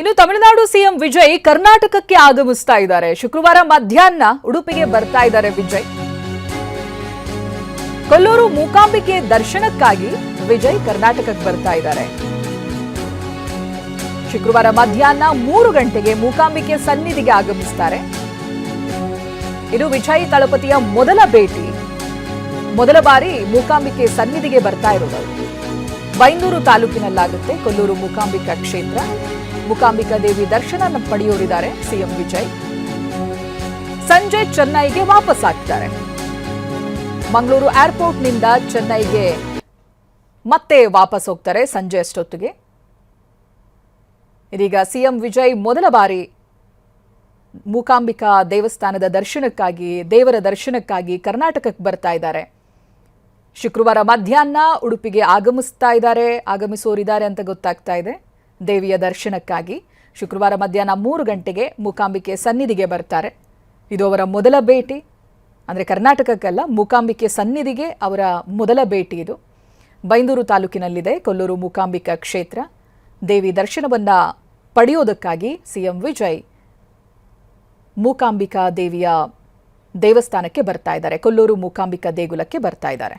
ಇನ್ನು ತಮಿಳುನಾಡು ಸಿಎಂ ವಿಜಯ್ ಕರ್ನಾಟಕಕ್ಕೆ ಆಗಮಿಸ್ತಾ ಇದ್ದಾರೆ. ಶುಕ್ರವಾರ ಮಧ್ಯಾಹ್ನ ಉಡುಪಿಗೆ ಬರ್ತಾ ಇದ್ದಾರೆ ವಿಜಯ್. ಕೊಲ್ಲೂರು ಮೂಕಾಂಬಿಕೆ ದರ್ಶನಕ್ಕಾಗಿ ವಿಜಯ್ ಕರ್ನಾಟಕಕ್ಕೆ ಬರ್ತಾ ಇದ್ದಾರೆ. ಶುಕ್ರವಾರ ಮಧ್ಯಾಹ್ನ 3 ಗಂಟೆಗೆ ಮೂಕಾಂಬಿಕೆ ಸನ್ನಿಧಿಗೆ ಆಗಮಿಸ್ತಾರೆ. ಇದು ವಿಜಯ್ ತಳಪತಿಯ ಮೊದಲ ಭೇಟಿ. ಮೊದಲ ಬಾರಿ ಮೂಕಾಂಬಿಕೆ ಸನ್ನಿಧಿಗೆ ಬರ್ತಾ ಇರೋದು. ಬೈಂದೂರು ತಾಲೂಕಿನಲ್ಲಾಗುತ್ತೆ ಕೊಲ್ಲೂರು ಮೂಕಾಂಬಿಕಾ ಕ್ಷೇತ್ರ. ಮೂಕಾಂಬಿಕಾ ದೇವಿ ದರ್ಶನ ಪಡೆಯೋರಿದ್ದಾರೆ ಸಿಎಂ ವಿಜಯ್. ಸಂಜೆ ಚೆನ್ನೈಗೆ ವಾಪಸ್ ಆಗ್ತಾರೆ. ಮಂಗಳೂರು ಏರ್ಪೋರ್ಟ್ನಿಂದ ಚೆನ್ನೈಗೆ ಮತ್ತೆ ವಾಪಸ್ ಹೋಗ್ತಾರೆ ಸಂಜೆ ಅಷ್ಟೊತ್ತಿಗೆ. ಇದೀಗ ಸಿಎಂ ವಿಜಯ್ ಮೊದಲ ಬಾರಿ ಮೂಕಾಂಬಿಕಾ ದೇವಸ್ಥಾನದ ದರ್ಶನಕ್ಕಾಗಿ, ದೇವರ ದರ್ಶನಕ್ಕಾಗಿ ಕರ್ನಾಟಕಕ್ಕೆ ಬರ್ತಾ ಇದ್ದಾರೆ. ಶುಕ್ರವಾರ ಮಧ್ಯಾಹ್ನ ಉಡುಪಿಗೆ ಆಗಮಿಸೋರಿದ್ದಾರೆ ಅಂತ ಗೊತ್ತಾಗ್ತಾ ಇದೆ. ದೇವಿಯ ದರ್ಶನಕ್ಕಾಗಿ ಶುಕ್ರವಾರ ಮಧ್ಯಾಹ್ನ 3 ಗಂಟೆಗೆ ಮೂಕಾಂಬಿಕೆ ಸನ್ನಿಧಿಗೆ ಬರ್ತಾರೆ. ಇದು ಅವರ ಮೊದಲ ಭೇಟಿ. ಅಂದರೆ ಕರ್ನಾಟಕಕ್ಕಲ್ಲ, ಮೂಕಾಂಬಿಕೆ ಸನ್ನಿಧಿಗೆ ಅವರ ಮೊದಲ ಭೇಟಿ ಇದು. ಬೈಂದೂರು ತಾಲೂಕಿನಲ್ಲಿದೆ ಕೊಲ್ಲೂರು ಮೂಕಾಂಬಿಕಾ ಕ್ಷೇತ್ರ. ದೇವಿ ದರ್ಶನವನ್ನು ಪಡೆಯೋದಕ್ಕಾಗಿ ಸಿಎಂ ವಿಜಯ್ ಮೂಕಾಂಬಿಕಾ ದೇವಿಯ ದೇವಸ್ಥಾನಕ್ಕೆ ಬರ್ತಾ ಇದ್ದಾರೆ. ಕೊಲ್ಲೂರು ಮೂಕಾಂಬಿಕಾ ದೇಗುಲಕ್ಕೆ ಬರ್ತಾ ಇದ್ದಾರೆ.